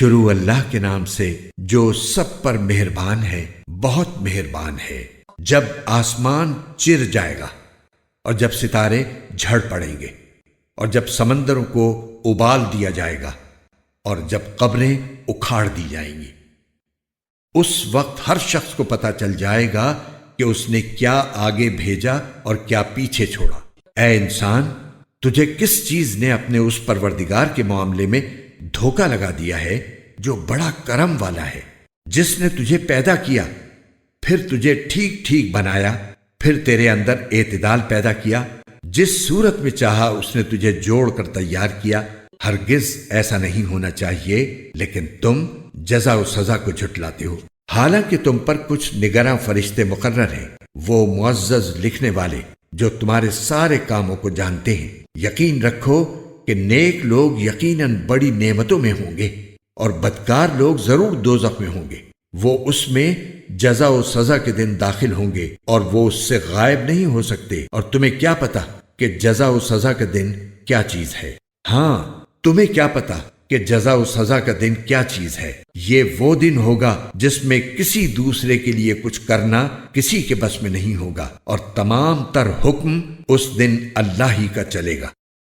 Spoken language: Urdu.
شروع اللہ کے نام سے جو سب پر مہربان ہے، بہت مہربان ہے۔ جب آسمان چر جائے گا اور جب ستارے جھڑ پڑیں گے اور جب سمندروں کو ابال دیا جائے گا اور جب قبریں اکھاڑ دی جائیں گی، اس وقت ہر شخص کو پتہ چل جائے گا کہ اس نے کیا آگے بھیجا اور کیا پیچھے چھوڑا۔ اے انسان، تجھے کس چیز نے اپنے اس پروردگار کے معاملے میں دھوکہ لگا دیا ہے جو بڑا کرم والا ہے، جس نے تجھے پیدا کیا، پھر تجھے ٹھیک ٹھیک بنایا، پھر تیرے اندر اعتدال پیدا کیا، جس صورت میں چاہا اس نے تجھے جوڑ کر تیار کیا۔ ہرگز ایسا نہیں ہونا چاہیے، لیکن تم جزا و سزا کو جھٹلاتے ہو، حالانکہ تم پر کچھ نگراں فرشتے مقرر ہیں، وہ معزز لکھنے والے جو تمہارے سارے کاموں کو جانتے ہیں۔ یقین رکھو کہ نیک لوگ یقیناً بڑی نعمتوں میں ہوں گے اور بدکار لوگ ضرور دوزخ میں ہوں گے۔ وہ اس میں جزا و سزا کے دن داخل ہوں گے اور وہ اس سے غائب نہیں ہو سکتے، اور تمہیں کیا پتا کہ جزا و سزا کا دن کیا چیز ہے؟ ہاں، تمہیں کیا پتا کہ جزا و سزا کا دن کیا چیز ہے؟ یہ وہ دن ہوگا جس میں کسی دوسرے کے لیے کچھ کرنا کسی کے بس میں نہیں ہوگا، اور تمام تر حکم اس دن اللہ ہی کا چلے گا۔